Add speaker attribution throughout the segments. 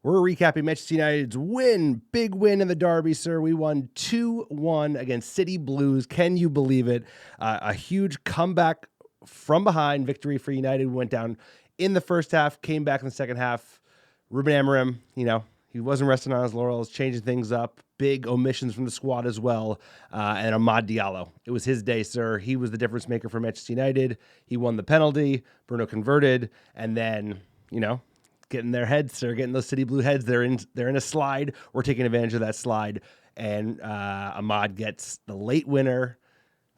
Speaker 1: We're recapping Manchester United's win. Big win in the derby, sir. We won 2-1 against City Blues. Can you believe it? A huge comeback from behind victory for United. We went down in the first half, came back in the second half. Ruben Amorim, he wasn't resting on his laurels, changing things up. Big omissions from the squad as well. And Amad Diallo. It was his day, sir. He was the difference maker for Manchester United. He won the penalty. Bruno converted. And then, getting their heads, sir, getting those City Blue heads. They're in a slide. We're taking advantage of that slide. And Amad gets the late winner.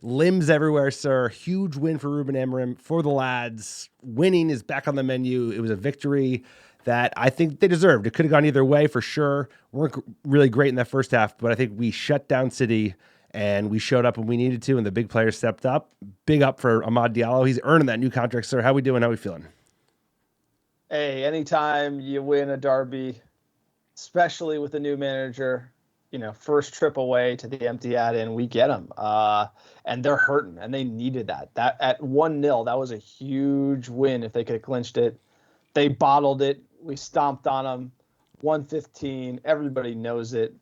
Speaker 1: Limbs everywhere, sir. Huge win for Ruben Amorim, for the lads. Winning is back on the menu. It was a victory that I think they deserved. It could have gone either way for sure. Weren't really great in that first half, but I think we shut down City and we showed up when we needed to, and the big players stepped up. Big up for Amad Diallo. He's earning that new contract, sir. How we doing? How we feeling?
Speaker 2: Hey, anytime you win a derby, especially with a new manager, first trip away to the Etihad, and we get them. And they're hurting, and they needed that. That at 1-0, that was a huge win if they could have clinched it. They bottled it. We stomped on them. 1-15. Everybody knows it.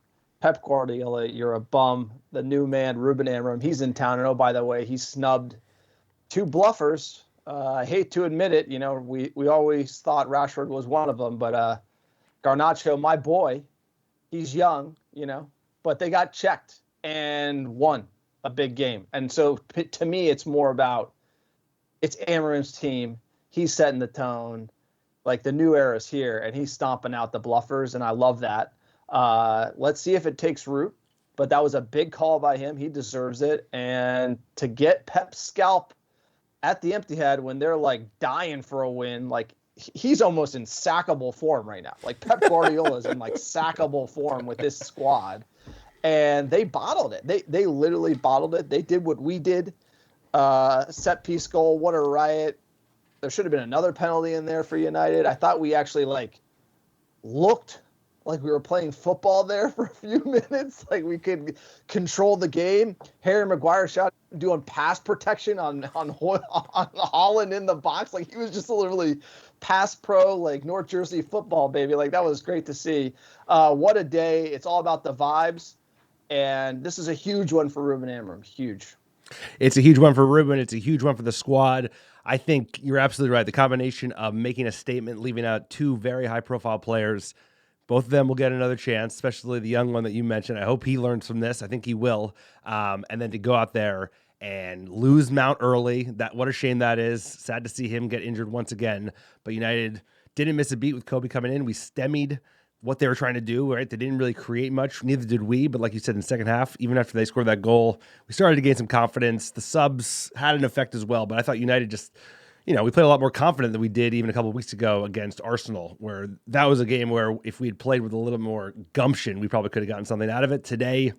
Speaker 2: Pep Guardiola, you're a bum. The new man, Ruben Amorim, he's in town. And oh, by the way, he snubbed 2 bluffers. I hate to admit it. We always thought Rashford was one of them, but Garnacho, my boy, he's young, but they got checked and won a big game. And so to me, it's more about it's Amorim's team. He's setting the tone. Like the new era's here, and he's stomping out the bluffers, and I love that. Let's see if it takes root. But that was a big call by him. He deserves it. And to get Pep's scalp at the Etihad when they're like dying for a win, like he's almost in sackable form right now. Like Pep Guardiola is in like sackable form with this squad, and they bottled it. They literally bottled it. They did what we did. Set piece goal. What a riot. There should have been another penalty in there for United. I thought we actually looked like we were playing football there for a few minutes. Like we could control the game. Harry Maguire shot doing pass protection on Holland in the box. Like he was just literally pass pro, like North Jersey football, baby. Like that was great to see. What a day. It's all about the vibes. And this is a huge one for Ruben Amorim. Huge.
Speaker 1: It's a huge one for Ruben. It's a huge one for the squad. I think you're absolutely right. The combination of making a statement, leaving out 2 very high-profile players, both of them will get another chance, especially the young one that you mentioned. I hope he learns from this. I think he will. And then to go out there and lose Mount early, what a shame that is. Sad to see him get injured once again. But United didn't miss a beat with Kobe coming in. We stymied what they were trying to do, right? They didn't really create much. Neither did we. But like you said, in the second half, even after they scored that goal, we started to gain some confidence. The subs had an effect as well. But I thought United just, we played a lot more confident than we did even a couple of weeks ago against Arsenal, where that was a game where if we had played with a little more gumption, we probably could have gotten something out of it. Today,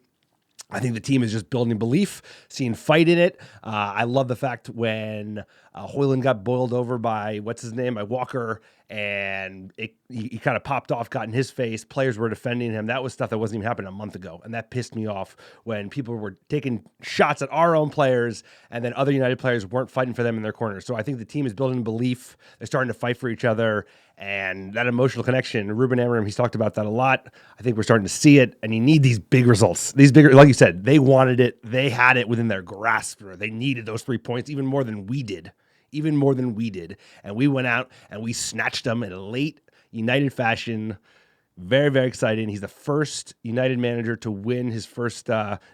Speaker 1: I think the team is just building belief, seeing fight in it. I love the fact when Højlund got boiled over by, by Walker, and he kind of popped off, got in his face. Players were defending him. That was stuff that wasn't even happening a month ago, and that pissed me off when people were taking shots at our own players, and then other United players weren't fighting for them in their corners. So I think the team is building belief. They're starting to fight for each other, and that emotional connection. Ruben Amorim, he's talked about that a lot. I think we're starting to see it, and you need these big results. These bigger, like you said, they wanted it. They had it within their grasp. They needed those 3 points even more than we did. And we went out and we snatched them in a late United fashion. Very, very exciting. He's the first United manager to win his first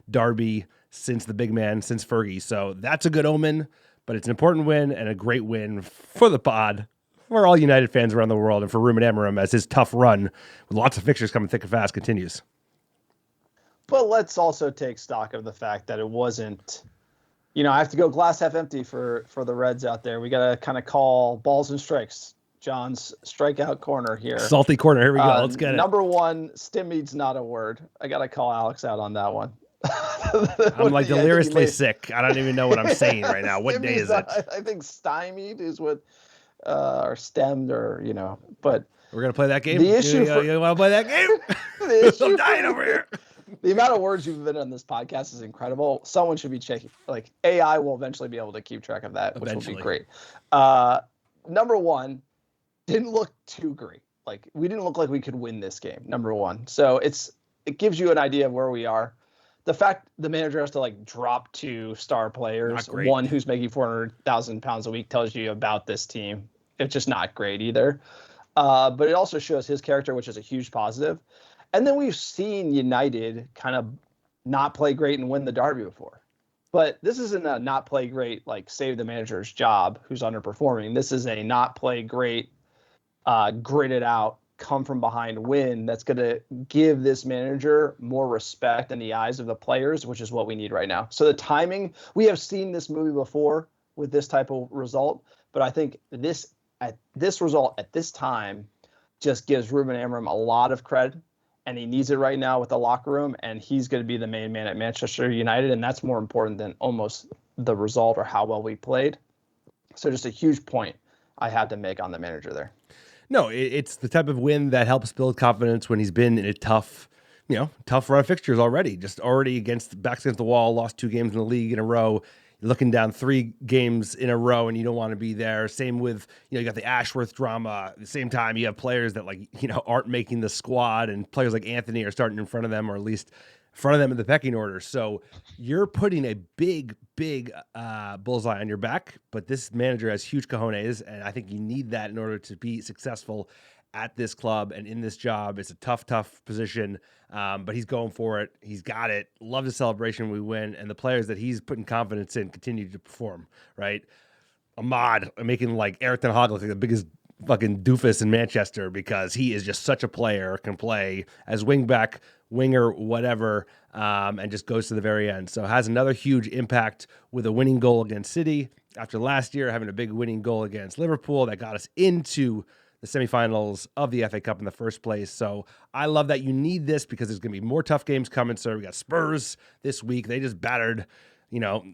Speaker 1: derby since the big man, since Fergie. So that's a good omen, but it's an important win and a great win for the pod, for all United fans around the world, and for Ruben Amorim as his tough run with lots of fixtures coming thick and fast continues.
Speaker 2: But let's also take stock of the fact that it wasn't, I have to go glass half empty for the Reds out there. We got to kind of call balls and strikes. John's strikeout corner here.
Speaker 1: Salty corner. Here we go. Let's get it.
Speaker 2: Number 1, stymied's not a word. I got to call Alex out on that one.
Speaker 1: I'm like deliriously sick. I don't even know what I'm saying right now. What day is it?
Speaker 2: I think stymied is what, or stemmed, or, but.
Speaker 1: We're going to play that game?
Speaker 2: The issue
Speaker 1: you want to play that game? I'm dying over here.
Speaker 2: The amount of words you've been on this podcast is incredible. Someone should be checking. Like AI will eventually be able to keep track of that, which will be great. Number 1, didn't look too great. Like, we didn't look like we could win this game, number one. So it gives you an idea of where we are. The fact the manager has to like drop 2 star players, one who's making 400,000 pounds a week, tells you about this team. It's just not great either. But it also shows his character, which is a huge positive. And then we've seen United kind of not play great and win the derby before. But this isn't a not play great, like save the manager's job who's underperforming. This is a not play great, grit it out, come from behind win that's going to give this manager more respect in the eyes of the players, which is what we need right now. So the timing, we have seen this movie before with this type of result, but I think this result at this time just gives Ruben Amorim a lot of credit, and he needs it right now with the locker room, and he's going to be the main man at Manchester United, and that's more important than almost the result or how well we played. So just a huge point I had to make on the manager there.
Speaker 1: No, it's the type of win that helps build confidence when he's been in a tough run of fixtures already. Just already backs against the wall, lost 2 games in the league in a row. You're looking down 3 games in a row and you don't want to be there. Same with, you got the Ashworth drama. At the same time, you have players that aren't making the squad, and players like Anthony are starting in front of them, or at least in front of them in the pecking order. So you're putting a big bullseye on your back, but this manager has huge cojones, and I think you need that in order to be successful at this club and in this job. It's a tough position, but he's going for it. He's got it. Love the celebration when we win, and the players that he's putting confidence in continue to perform, right? Amad making like Eric Ten Hag look like the biggest fucking doofus in Manchester, because he is just such a player, can play as wingback, winger, whatever, and just goes to the very end. So has another huge impact with a winning goal against City after last year having a big winning goal against Liverpool that got us into the semifinals of the FA Cup in the first place. So I love that. You need this because there's going to be more tough games coming. So we got Spurs this week. They just battered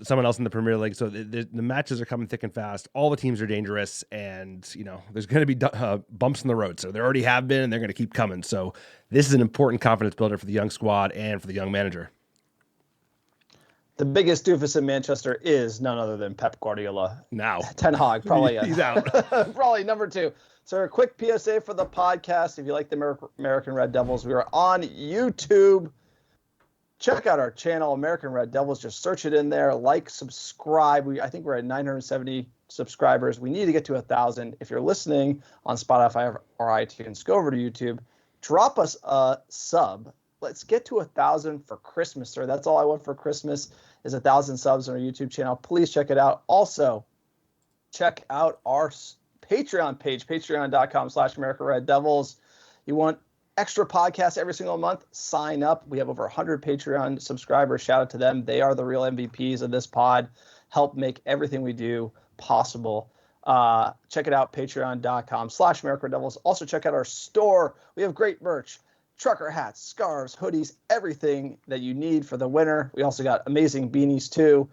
Speaker 1: someone else in the Premier League. So the matches are coming thick and fast. All the teams are dangerous, and, there's going to be bumps in the road. So there already have been, and they're going to keep coming. So this is an important confidence builder for the young squad and for the young manager.
Speaker 2: The biggest doofus in Manchester is none other than Pep Guardiola.
Speaker 1: Now.
Speaker 2: Ten Hag, probably.
Speaker 1: He's out.
Speaker 2: Probably number 2. So a quick PSA for the podcast. If you like the American Red Devils, we are on YouTube. Check out our channel, American Red Devils. Just search it in there. Like, subscribe. I think we're at 970 subscribers. We need to get to 1,000. If you're listening on Spotify or iTunes, go over to YouTube. Drop us a sub. Let's get to 1,000 for Christmas, sir. That's all I want for Christmas is 1,000 subs on our YouTube channel. Please check it out. Also, check out our Patreon page, patreon.com/American Red Devils. You want extra podcasts every single month? Sign up. We have over 100 Patreon subscribers. Shout out to them. They are the real MVPs of this pod. Help make everything we do possible. Check it out, patreon.com/American Red Devils. Also check out our store. We have great merch. Trucker hats, scarves, hoodies, everything that you need for the winter. We also got amazing beanies too.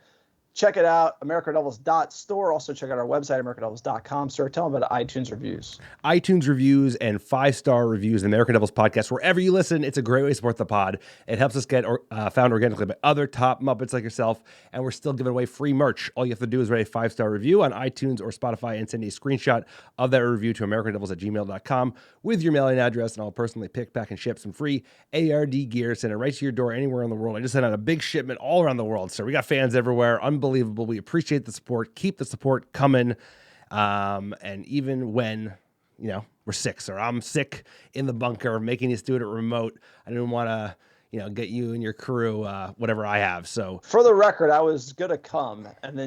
Speaker 2: Check it out, AmericanDevils.store. Also check out our website, AmericanDevils.com. Sir, tell them about iTunes reviews.
Speaker 1: iTunes reviews and 5-star reviews, the American Devils podcast. Wherever you listen, it's a great way to support the pod. It helps us get found organically by other top Muppets like yourself, and we're still giving away free merch. All you have to do is write a 5-star review on iTunes or Spotify and send a screenshot of that review to AmericanDevils@gmail.com with your mailing address, and I'll personally pick, pack, and ship some free ARD gear, send it right to your door anywhere in the world. I just sent out a big shipment all around the world, so we got fans everywhere. Unbelievable. We appreciate the support. Keep the support coming. And even when, we're sick, sir. I'm sick in the bunker, making us do it at remote. I didn't want to, get you and your crew, whatever I have. So
Speaker 2: for the record, I was going to come, and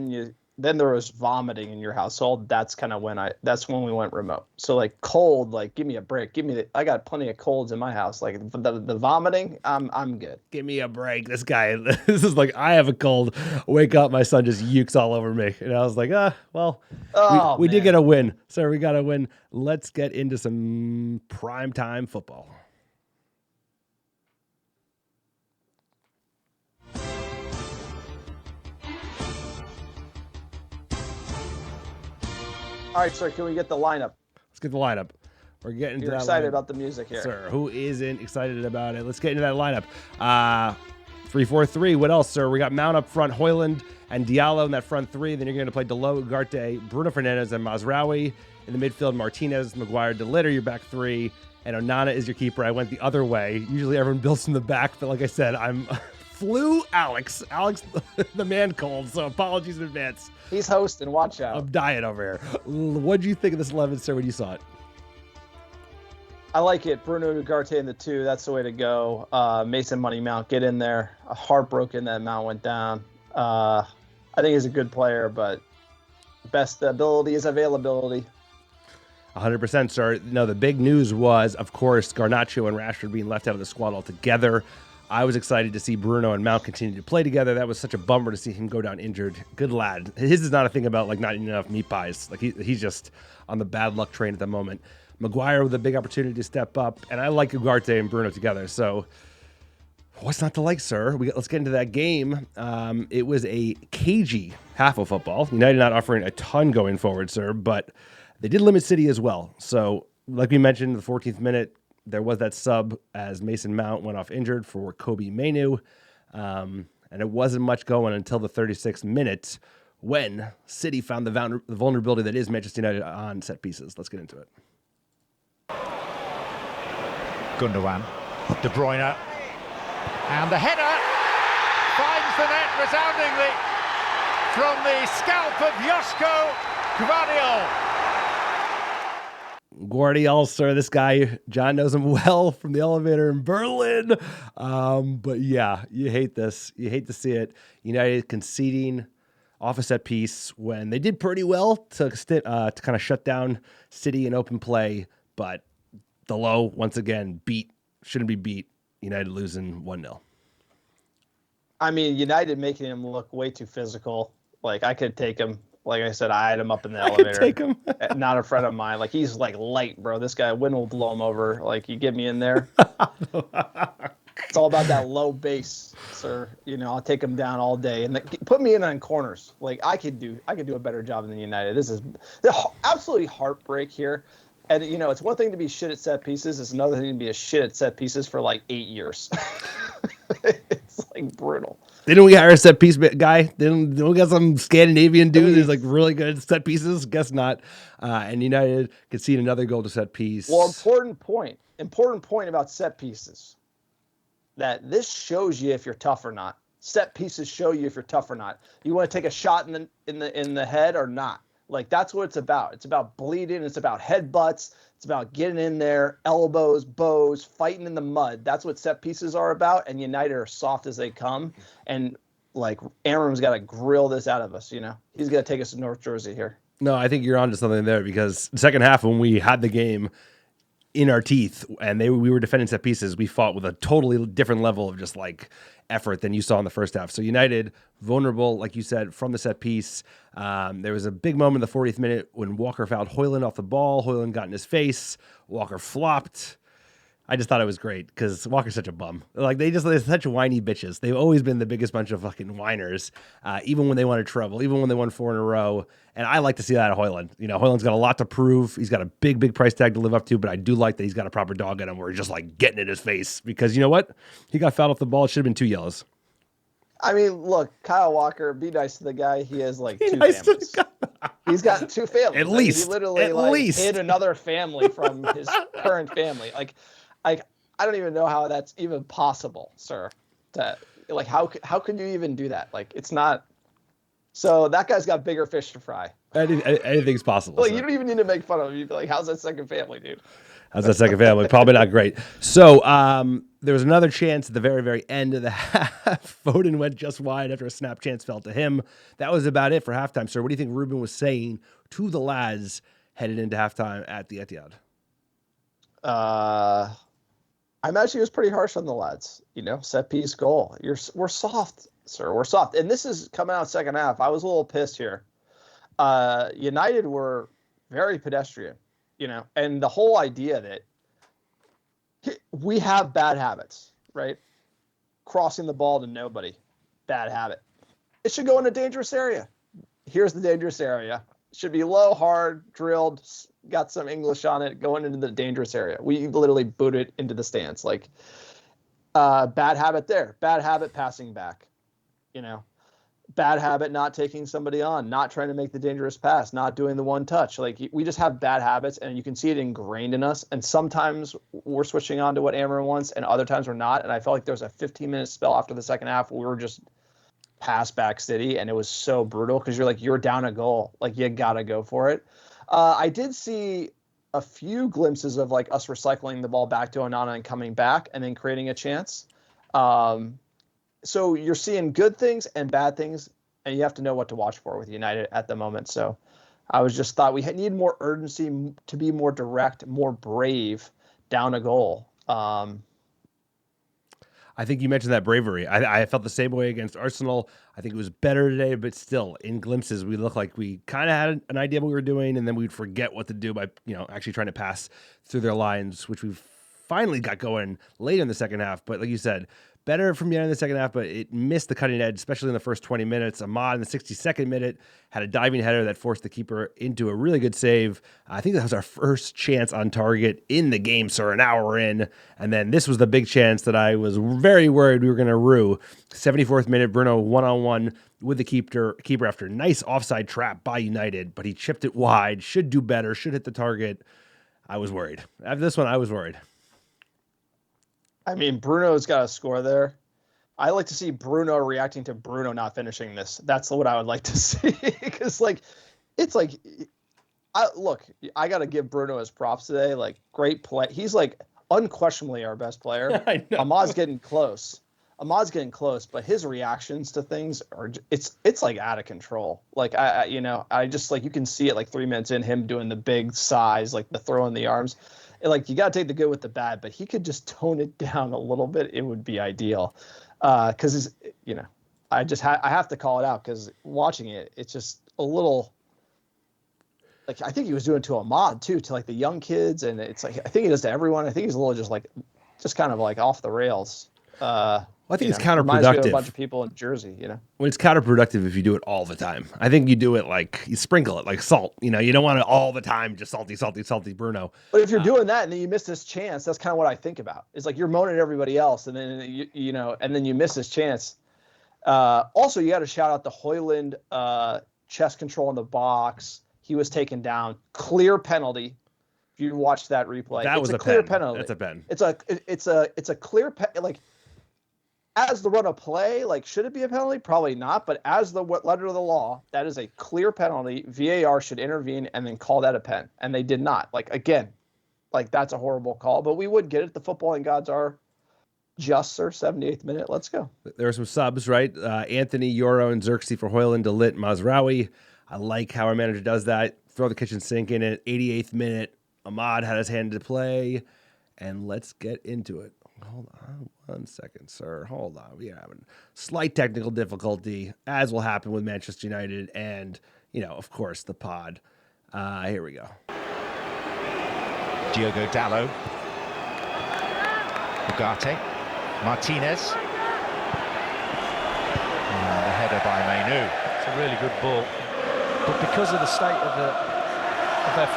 Speaker 2: then there was vomiting in your household. That's kind of that's when we went remote. So like cold, like give me a break. I got plenty of colds in my house. Like the vomiting, I'm good.
Speaker 1: Give me a break. This is like, I have a cold. Wake up, my son just ukes all over me. And I was like, we did get a win. So we got a win. Let's get into some primetime football.
Speaker 2: All right, sir, can we get the lineup?
Speaker 1: Let's get the lineup. We're getting to that.
Speaker 2: You're excited
Speaker 1: lineup.
Speaker 2: About the music here.
Speaker 1: Sir, who isn't excited about it? Let's get into that lineup. 3-4-3. What else, sir? We got Mount up front, Hoyland and Diallo in that front three. Then you're going to play Dalot, Ugarte, Bruno Fernandes, and Mazraoui In the midfield, Martinez, Maguire, DeLitter, your back three, and Onana is your keeper. I went the other way. Usually everyone builds from the back, but like I said, I'm flew Alex, the man cold, so apologies in advance.
Speaker 2: He's hosting, watch out.
Speaker 1: I'm dying over here. What did you think of this 11, sir, when you saw it?
Speaker 2: I like it. Bruno Ugarte in the 2. That's the way to go. Mason Money Mount, get in there. Heartbroken that Mount went down. I think he's a good player, but best ability is availability.
Speaker 1: 100%, sir. No, the big news was, of course, Garnacho and Rashford being left out of the squad altogether. I was excited to see Bruno and Mount continue to play together. That was such a bummer to see him go down injured. Good lad. His is not a thing about like not eating enough meat pies. Like he's just on the bad luck train at the moment. Maguire with a big opportunity to step up, and I like Ugarte and Bruno together. So what's not to like, sir? Let's get into that game. It was a cagey half of football. United not offering a ton going forward, sir, but they did limit City as well. So like we mentioned, in the 14th minute, there was that sub as Mason Mount went off injured for Kobe Mainu. And it wasn't much going until the 36th minute when City found the vulnerability that is Manchester United on set pieces. Let's get into it.
Speaker 3: Gundogan, De Bruyne, and the header finds the net resoundingly from the scalp of Joško
Speaker 1: Guardiola, sir, this guy, John knows him well from the elevator in Berlin. But yeah, you hate this. You hate to see it. United conceding off a set piece when they did pretty well to kind of shut down City in open play, but the low, once again, shouldn't be beat. United losing 1-0.
Speaker 2: I mean, United making him look way too physical. Like, I could take him. Like I said, I had him up in the elevator.
Speaker 1: Take him.
Speaker 2: Not a friend of mine. Like, he's like light, bro. This guy, wind will blow him over. Like, you get me in there. It's all about that low base, sir. You know, I'll take him down all day and put me in on corners. Like, I could do a better job than United. This is absolutely heartbreak here. And, you know, it's one thing to be shit at set pieces. It's another thing to be a shit at set pieces for like 8 years. It's like brutal.
Speaker 1: Didn't we hire a set piece guy? Didn't we got some Scandinavian dude who's like really good at set pieces? Guess not. And United concede another goal to set piece.
Speaker 2: Well, important point about set pieces. That this shows you if you're tough or not. Set pieces show you if you're tough or not. You want to take a shot in the head or not. Like, that's what it's about. It's about bleeding. It's about headbutts. It's about getting in there, elbows, bows, fighting in the mud. That's what set pieces are about. And United are soft as they come. And, like, Amorim's got to grill this out of us, you know. He's going to take us to North Jersey here.
Speaker 1: No, I think you're onto something there because the second half when we had the game in our teeth and we were defending set pieces, we fought with a totally different level of just, like, effort than you saw in the first half. So United vulnerable, like you said, from the set piece. There was a big moment in the 40th minute when Walker fouled Højlund off the ball. Højlund got in his face. Walker flopped. I just thought it was great because Walker's such a bum. Like they're such whiny bitches. They've always been the biggest bunch of fucking whiners, even when they wanted trouble, even when they won 4 in a row. And I like to see that at Højlund. You know, Højlund's got a lot to prove. He's got a big, big price tag to live up to, but I do like that he's got a proper dog in him where he's just like getting in his face because you know what? He got fouled off the ball. It should have been 2 yellows.
Speaker 2: I mean, look, Kyle Walker, be nice to the guy. He has like 2 families. He's got 2 families.
Speaker 1: At least.
Speaker 2: He literally hid another family from his current family. Like, I don't even know how that's even possible, sir. How could you even do that? Like, it's not. So that guy's got bigger fish to fry.
Speaker 1: Anything's possible.
Speaker 2: Like, you don't even need to make fun of him. You'd be like, how's that second family, dude?
Speaker 1: How's that second family? Probably not great. So there was another chance at the very, very end of the half. Foden went just wide after a snap chance fell to him. That was about it for halftime, sir. What do you think Ruben was saying to the lads headed into halftime at the Etihad?
Speaker 2: I imagine he was pretty harsh on the lads. You know, set piece goal. We're soft, sir. We're soft. And this is coming out second half. I was a little pissed here. United were very pedestrian, you know, and the whole idea that we have bad habits, right? Crossing the ball to nobody, bad habit. It should go in a dangerous area. Here's the dangerous area. It should be low, hard, drilled, got some English on it, going into the dangerous area. We literally boot it into the stands. Like, bad habit there. Bad habit passing back, you know. bad habit, not taking somebody on, not trying to make the dangerous pass, not doing the one touch. Like, we just have bad habits, and you can see it ingrained in us. And sometimes we're switching on to what Amorim wants, and other times we're not. And I felt like there was a 15-minute spell after the second half where we were just pass back city, and it was so brutal because you're down a goal. Like, you got to go for it. I did see a few glimpses of like us recycling the ball back to Onana and coming back and then creating a chance. So you're seeing good things and bad things, and you have to know what to watch for with United at the moment. So I was just thought we need more urgency to be more direct, more brave down a goal.
Speaker 1: I think you mentioned that bravery. I felt the same way against Arsenal. I think it was better today, but still, in glimpses, we looked like we kind of had an idea of what we were doing, and then we'd forget what to do by, actually trying to pass through their lines, which we finally got going late in the second half. But like you said, better from the end of the second half, but it missed the cutting edge, especially in the first 20 minutes. Amad in the 62nd minute had a diving header that forced the keeper into a really good save. I think that was our first chance on target in the game, sir, an hour in. And then this was the big chance that I was very worried we were going to rue. 74th minute, Bruno one-on-one with the keeper after a nice offside trap by United, but he chipped it wide, should do better, should hit the target. I was worried. After this one, I was worried.
Speaker 2: I mean, Bruno's got a score there. I like to see Bruno reacting to Bruno not finishing this. That's what I would like to see. Because, it's like, I got to give Bruno his props today. Like, great play. He's, unquestionably our best player.
Speaker 1: I know.
Speaker 2: Amad's getting close, but his reactions to things it's out of control. Like, I just, you can see it 3 minutes in, him doing the big size, the throw in the arms. You got to take the good with the bad, but he could just tone it down a little bit. It would be ideal. Because, I have to call it out because watching it, it's just a little I think he was doing it to Amad too, to the young kids. And it's I think he does to everyone. I think he's a little just kind of off the rails.
Speaker 1: I think it's
Speaker 2: reminds me of
Speaker 1: counterproductive.
Speaker 2: a bunch of people in Jersey,
Speaker 1: Well, it's counterproductive if you do it all the time. I think you do it you sprinkle it like salt. You don't want it all the time, just salty Bruno.
Speaker 2: But if you're doing that and then you miss this chance, that's kind of what I think about. It's you're moaning at everybody else, and then and then you miss this chance. Also, you got to shout out the Højlund chest control in the box. He was taken down. Clear penalty. If you watch that replay,
Speaker 1: That was
Speaker 2: a
Speaker 1: a
Speaker 2: clear
Speaker 1: pen.
Speaker 2: penalty.
Speaker 1: That's a pen.
Speaker 2: It's a clear as the run of play, should it be a penalty? Probably not. But as the letter of the law, that is a clear penalty. VAR should intervene and then call that a pen. And they did not. Again, that's a horrible call. But we would get it. The footballing gods are just, sir. 78th minute. Let's go.
Speaker 1: There were some subs, right? Anthony, Euro, and Xerxes for Højlund, Delit, Mazraoui. I like how our manager does that. Throw the kitchen sink in at 88th minute. Amad had his hand to play. And let's get into it. Hold on 1 second, sir. Hold on. We are having slight technical difficulty, as will happen with Manchester United and, of course, the pod. Here we go.
Speaker 3: Diogo Dalot. Ugarte. Martinez. And the header by Mainu.
Speaker 4: It's a really good ball. But because of the state of their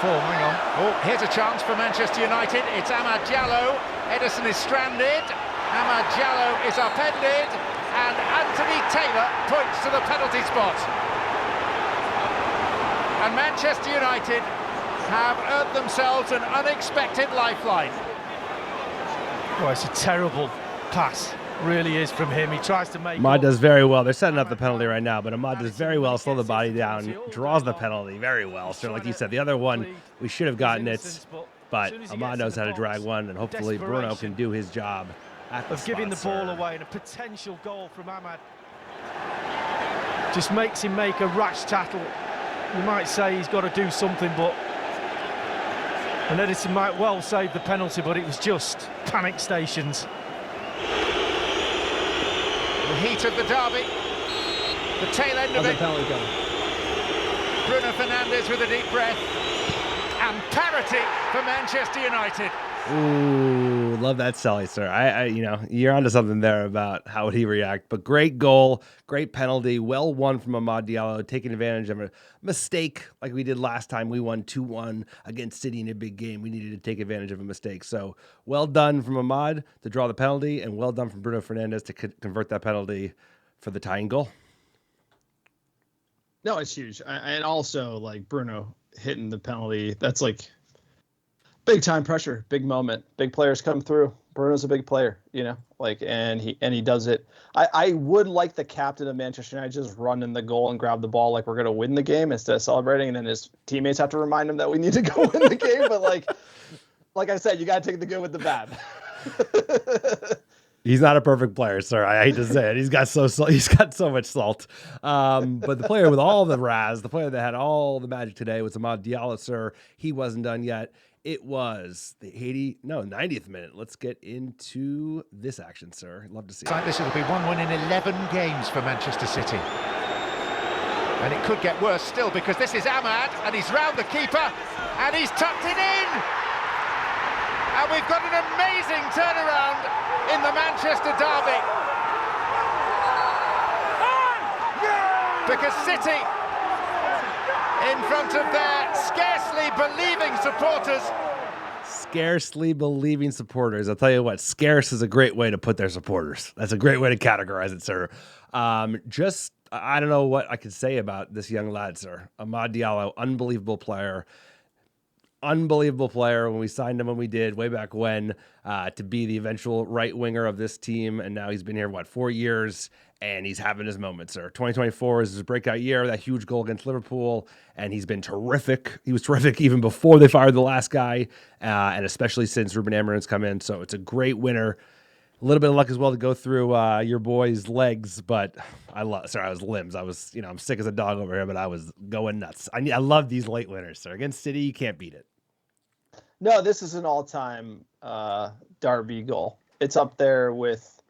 Speaker 4: form, hang on.
Speaker 3: Oh, here's a chance for Manchester United. It's Amad Diallo. Ederson is stranded. Amad Diallo is upended. And Anthony Taylor points to the penalty spot. And Manchester United have earned themselves an unexpected lifeline.
Speaker 4: Well, it's a terrible pass. Really is from him. He tries to make
Speaker 1: Amad does very well. They're setting up the penalty right now, but Amad does very well. Slow the body down, draws the penalty very well. So like you said, the other one, we should have gotten it, but Amad knows how to drag one, and hopefully Bruno can do his job at the
Speaker 4: of giving the ball away, and a potential goal from Amad just makes him make a rash tackle. You might say he's got to do something, and Ederson might well save the penalty, but it was just panic stations.
Speaker 3: The heat of the derby, the tail end of it. Bruno Fernandes with a deep breath, and parity for Manchester United.
Speaker 1: Ooh, love that Sully, sir. You're onto something there about how would he react. But great goal, great penalty, well won from Amad Diallo, taking advantage of a mistake like we did last time. We won 2-1 against City in a big game. We needed to take advantage of a mistake. So well done from Amad to draw the penalty, and well done from Bruno Fernandes to convert that penalty for the tying goal.
Speaker 2: No, it's huge. And also, like, Bruno hitting the penalty, that's like big time pressure, big moment. Big players come through. Bruno's a big player, and he does it. I would like the captain of Manchester United just run in the goal and grab the ball like we're gonna win the game instead of celebrating, and then his teammates have to remind him that we need to go win the game. But like I said, you gotta take the good with the bad.
Speaker 1: He's not a perfect player, sir. I hate to say it. He's got so much salt. But the player with all the Raz, the player that had all the magic today was Amad Diallo, sir. He wasn't done yet. It was the 90th minute. Let's get into this action, sir. I'd love to see it.
Speaker 3: This will be 1-1 in 11 games for Manchester City. And it could get worse still, because this is Amad, and he's round the keeper, and he's tucked it in! And we've got an amazing turnaround in the Manchester derby. Because City, in front of their scarcely believing supporters.
Speaker 1: Scarcely believing supporters. I'll tell you what, scarce is a great way to put their supporters. That's a great way to categorize it, sir. I don't know what I could say about this young lad, sir. Amad Diallo, unbelievable player. Unbelievable player when we signed him, when we did way back when, to be the eventual right winger of this team. And now he's been here, 4 years, and he's having his moments, sir. 2024 is his breakout year, that huge goal against Liverpool, and he's been terrific. He was terrific even before they fired the last guy, and especially since Ruben Amorim's come in. So it's a great winner. A little bit of luck as well to go through your boy's legs, but I was limbs. I was, I'm sick as a dog over here, but I was going nuts. I love these late winners, sir. Against City, you can't beat it.
Speaker 2: No, this is an all-time derby goal. It's up there with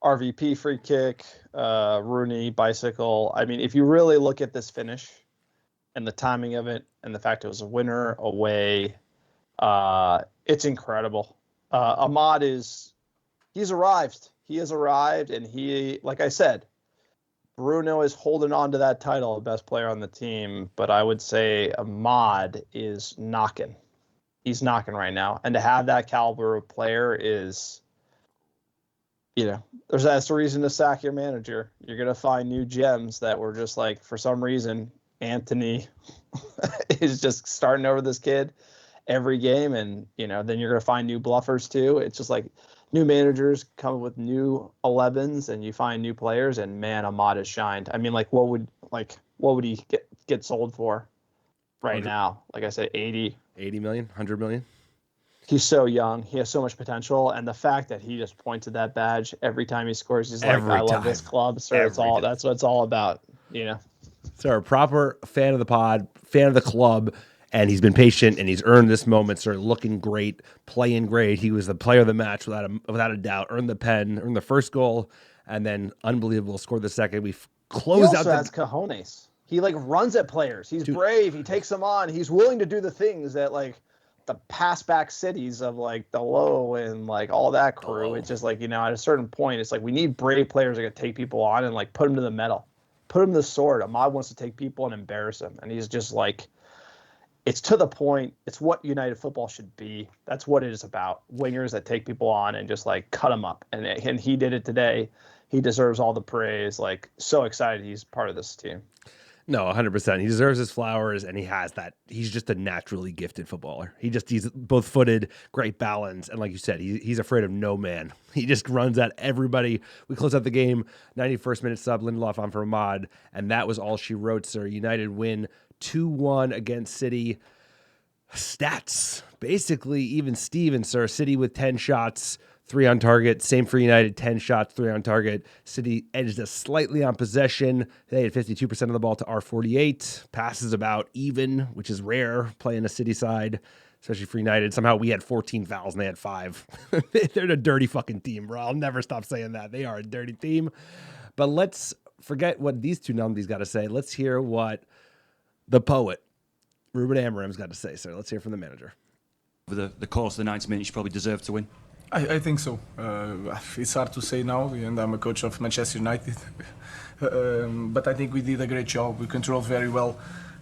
Speaker 2: RVP free kick, Rooney bicycle. I mean, if you really look at this finish and the timing of it and the fact it was a winner away, it's incredible. Amad he's arrived. He has arrived, and he, like I said, Bruno is holding on to that title, best player on the team, but I would say Amad is knocking. He's knocking right now. And to have that caliber of player is, that's a reason to sack your manager. You're going to find new gems that were just like, for some reason, Anthony is just starting over this kid every game. And, then you're going to find new bluffers too. It's just like new managers come with new 11s and you find new players, and man, Amad has shined. I mean, what would he get sold for right now? Like I said, 80
Speaker 1: million, 100 million.
Speaker 2: He's so young. He has so much potential. And the fact that he just points at that badge every time he scores, he's like, I love this club. So that's what it's all about,
Speaker 1: So a proper fan of the pod, fan of the club, and he's been patient and he's earned this moment, sir. Looking great, playing great. He was the player of the match without a doubt. Earned the pen, earned the first goal, and then unbelievable. Scored the second. We closed out.
Speaker 2: He also has cojones. He runs at players. He's brave. He takes them on. He's willing to do the things that the pass back cities of the low and all that crew. It's just at a certain point, it's we need brave players that can take people on and put them to the metal, put them to the sword. Amad wants to take people and embarrass them, and he's just it's to the point. It's what United football should be. That's what it is about. Wingers that take people on and just cut them up. And he did it today. He deserves all the praise. So excited he's part of this team.
Speaker 1: No, 100%. He deserves his flowers, and he has that. He's just a naturally gifted footballer. He's both-footed, great balance, and like you said, he's afraid of no man. He just runs at everybody. We close out the game, 91st minute sub, Lindelof on for Amad, and that was all she wrote, sir. United win 2-1 against City. Stats, basically even Steven, sir. City with 10 shots, 3 on target. Same for United, 10 shots, 3 on target. City edged us slightly on possession. They had 52% of the ball to our 48. Passes about even, which is rare playing a City side, especially for United. Somehow we had 14 fouls and they had 5. They're a dirty fucking team, bro. I'll never stop saying that. They are a dirty team. But let's forget what these two numbies got to say. Let's hear what the poet, Ruben Amorim's got to say, sir. Let's hear from the manager.
Speaker 5: Over the course of the 90 minutes, you probably deserve to win.
Speaker 6: I think so. It's hard to say now, and I'm a coach of Manchester United. But I think we did a great job. We controlled very well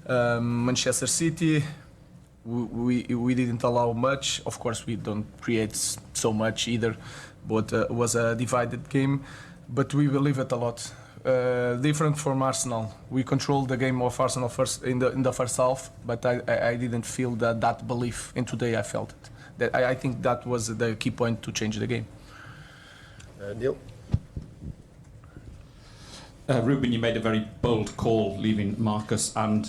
Speaker 6: Manchester City. We didn't allow much. Of course, we don't create so much either, but it was a divided game. But we believe it a lot. different from Arsenal. We controlled the game of Arsenal first in the first half, but I didn't feel that belief. And today I felt it. That I think that was the key point to change the game.
Speaker 7: Neil?
Speaker 8: Ruben, you made a very bold call leaving Marcus and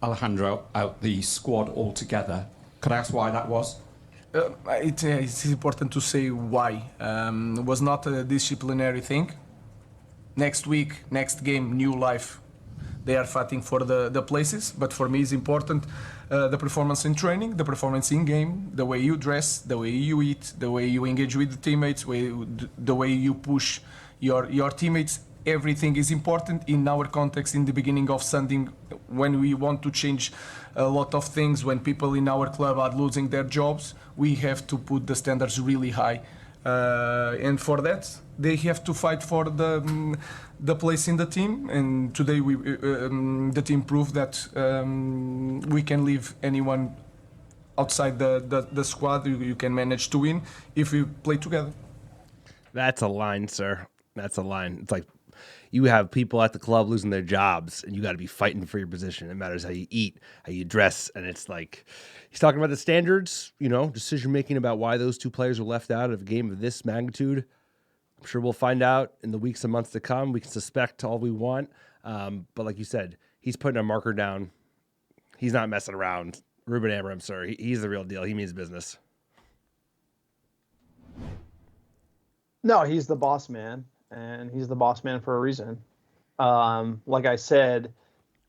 Speaker 8: Alejandro out the squad altogether. Could I ask why that was?
Speaker 6: It's important to say why. It was not a disciplinary thing. Next week, next game, new life. They are fighting for the places, but for me it's important the performance in training, the performance in game, the way you dress, the way you eat, the way you engage with the teammates, the way you push your teammates. Everything is important in our context in the beginning of Sunday when we want to change a lot of things, when people in our club are losing their jobs. We have to put the standards really high. And for that, they have to fight for the place in the team. And today, the team proved that we can leave anyone outside the squad. You can manage to win if we play together.
Speaker 1: That's a line, sir. That's a line. It's like you have people at the club losing their jobs, and you got to be fighting for your position. It matters how you eat, how you dress, and it's like he's talking about the standards, decision making about why those two players were left out of a game of this magnitude. I'm sure we'll find out in the weeks and months to come. We can suspect all we want, but like you said, he's putting a marker down. He's not messing around. Ruben Amorim, sir, he's the real deal. He means business.
Speaker 2: No, he's the boss man. And he's the boss man for a reason. Like I said,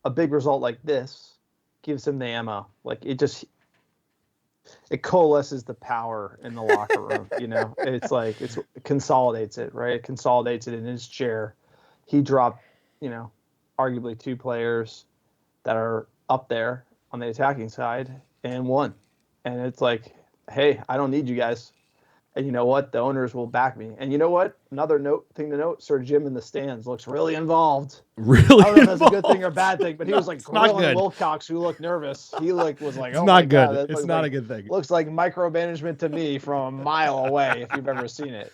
Speaker 2: a big result like this gives him the ammo. Like it coalesces the power in the locker room. It's like it consolidates it, right? It consolidates it in his chair. He dropped, arguably two players that are up there on the attacking side and won. And it's like, hey, I don't need you guys. And you know what? The owners will back me. And you know what? Another thing to note, Sir Jim in the stands looks really involved.
Speaker 1: Really?
Speaker 2: I don't know if that's a good thing or bad thing, but he was like grilling Wilcox, who looked nervous. He was like,
Speaker 1: it's
Speaker 2: oh
Speaker 1: not
Speaker 2: my
Speaker 1: good.
Speaker 2: God,
Speaker 1: It's not a good thing.
Speaker 2: Looks like micromanagement to me from a mile away, if you've ever seen it.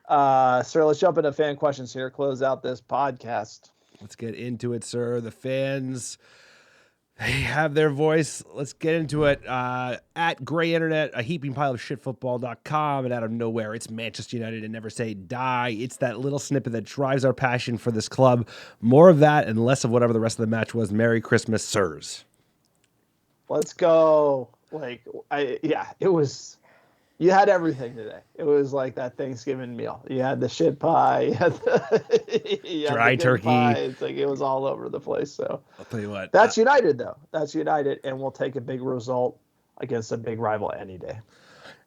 Speaker 2: Sir, let's jump into fan questions here. Close out this podcast.
Speaker 1: Let's get into it, sir. The fans, they have their voice. Let's get into it. At Grey Internet, a heaping pile of shitfootball.com, and out of nowhere, it's Manchester United and never say die. It's that little snippet that drives our passion for this club. More of that and less of whatever the rest of the match was. Merry Christmas, sirs.
Speaker 2: Let's go. It was. You had everything today. It was like that Thanksgiving meal. You had the shit pie. You had the
Speaker 1: dry turkey.
Speaker 2: Pie. It's like it was all over the place. So
Speaker 1: I'll tell you what.
Speaker 2: That's United, though. That's United, and we'll take a big result against a big rival any day.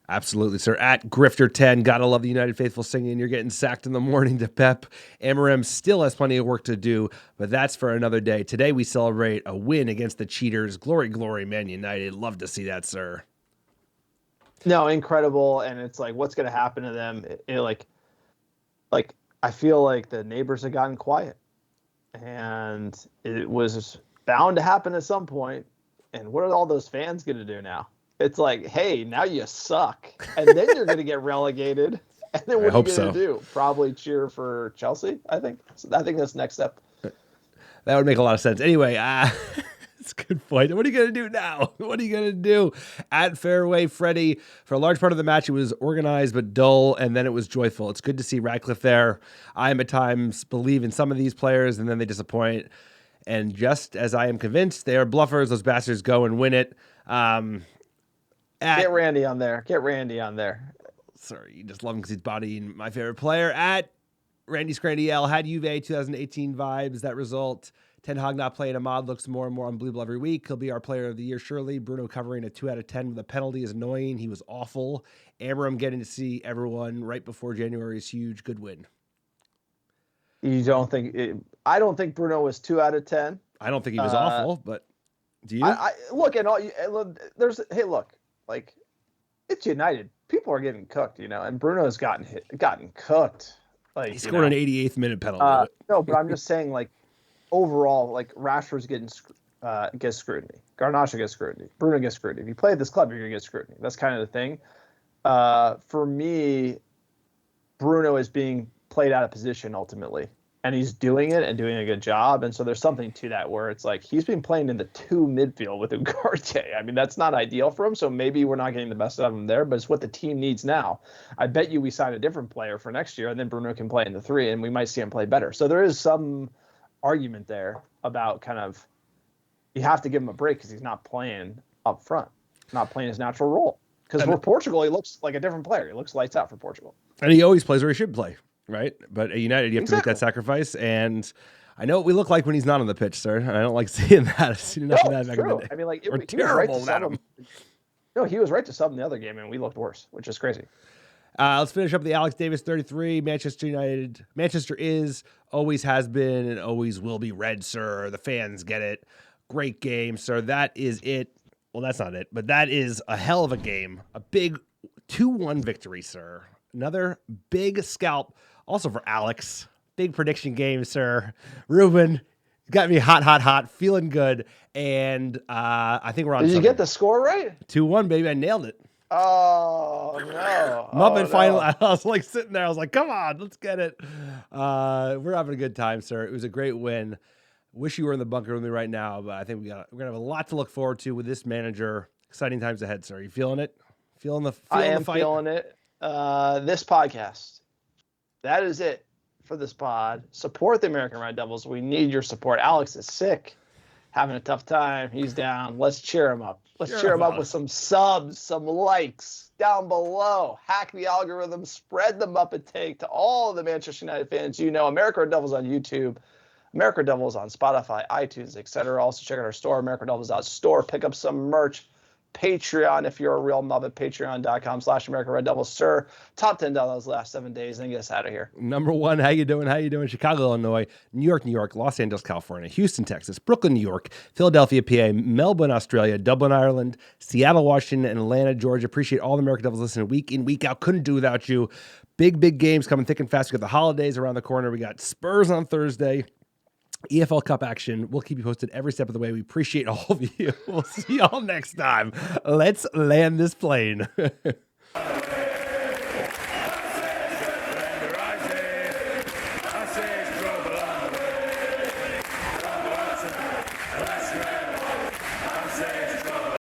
Speaker 1: Absolutely, sir. At Grifter10, gotta love the United faithful singing. You're getting sacked in the morning to Pep. Amorim still has plenty of work to do, but that's for another day. Today we celebrate a win against the cheaters. Glory, glory, Man United. Love to see that, sir.
Speaker 2: No, incredible, and it's like, what's going to happen to them? I feel like the neighbors have gotten quiet, and it was bound to happen at some point. And what are all those fans going to do now? It's like, hey, now you suck, and then you're going to get relegated. And then what are you going to do? Probably cheer for Chelsea. I think that's next step.
Speaker 1: That would make a lot of sense. Anyway, it's a good point. What are you going to do now? What are you going to do? At Fairway Freddy, for a large part of the match, it was organized but dull, and then it was joyful. It's good to see Radcliffe there. I am at times believe in some of these players, and then they disappoint. And just as I am convinced they are bluffers, those bastards go and win it.
Speaker 2: Get Randy on there.
Speaker 1: Sorry, you just love him because he's bodying my favorite player. At Randy Scrandy L, had Juve 2018 vibes. That result, Ten Hag not playing Amad looks more and more unbelievable every week. He'll be our player of the year, surely. Bruno covering a 2 out of 10 with a penalty is annoying. He was awful. Amorim getting to see everyone right before January is huge. Good win.
Speaker 2: You don't think I don't think Bruno was 2 out of 10.
Speaker 1: I don't think he was awful, but do you?
Speaker 2: Look, it's United. People are getting cooked, and Bruno's gotten cooked. Like
Speaker 1: he scored an 88th minute penalty.
Speaker 2: No, but I'm just saying, overall, Rashford's gets scrutiny. Garnacho gets scrutiny. Bruno gets scrutiny. If you play at this club, you're gonna get scrutiny. That's kind of the thing. For me, Bruno is being played out of position ultimately, and he's doing it and doing a good job. And so there's something to that where it's like he's been playing in the 2 midfield with Ugarte. I mean, that's not ideal for him. So maybe we're not getting the best out of him there, but it's what the team needs now. I bet you we sign a different player for next year, and then Bruno can play in the 3, and we might see him play better. So there is some argument there about kind of you have to give him a break because he's not playing up front, not playing his natural role. Because for Portugal, he looks like a different player. He looks lights out for Portugal.
Speaker 1: And he always plays where he should play, right? But at United, you have to make that sacrifice. And I know what we look like when he's not on the pitch, sir. And I don't like seeing that. I've seen enough of that back in the day.
Speaker 2: I mean, like,
Speaker 1: We're
Speaker 2: he was right to
Speaker 1: terrible
Speaker 2: sub
Speaker 1: at him.
Speaker 2: No, he was right to sub in the other game, and we looked worse, which is crazy.
Speaker 1: Let's finish up with the Alex Davis 33. Manchester United. Manchester is, always has been, and always will be red, sir. The fans get it. Great game, sir. That is it. Well, that's not it, but that is a hell of a game. A big 2-1 victory, sir. Another big scalp. Also for Alex. Big prediction game, sir. Ruben got me hot, feeling good. And I think we're on.
Speaker 2: Did you get the score right?
Speaker 1: 2-1, baby. I nailed it.
Speaker 2: Oh, no.
Speaker 1: Muppet final. I was like sitting there. I was like, come on, let's get it. We're having a good time, sir. It was a great win. Wish you were in the bunker with me right now, but I think we're gonna have a lot to look forward to with this manager. Exciting times ahead, sir. You feeling it? Feeling the fight?
Speaker 2: I am feeling it. This podcast. That is it for this pod. Support the American Red Devils. We need your support. Alex is sick, having a tough time. He's down. Let's cheer him up. Let's cheer him up with some subs, some likes down below. Hack the algorithm. Spread the Muppet take to all of the Manchester United fans. You know, American Red Devils on YouTube. American Devils on Spotify, iTunes, etc. Also check out our store, AmericanDevils.store. Pick up some merch. Patreon, if you're a real Muppet, patreon.com/American Red Devils. Sir, top $10 last 7 days, then get us out of here.
Speaker 1: Number 1, how you doing? Chicago, Illinois, New York, Los Angeles, California, Houston, Texas, Brooklyn, New York, Philadelphia, PA, Melbourne, Australia, Dublin, Ireland, Seattle, Washington, and Atlanta, Georgia. Appreciate all the American Devils listening week in, week out. Couldn't do without you. Big games coming thick and fast. We got the holidays around the corner. We got Spurs on Thursday. EFL Cup action. We'll keep you posted every step of the way. We appreciate all of you. We'll see y'all next time. Let's land this plane.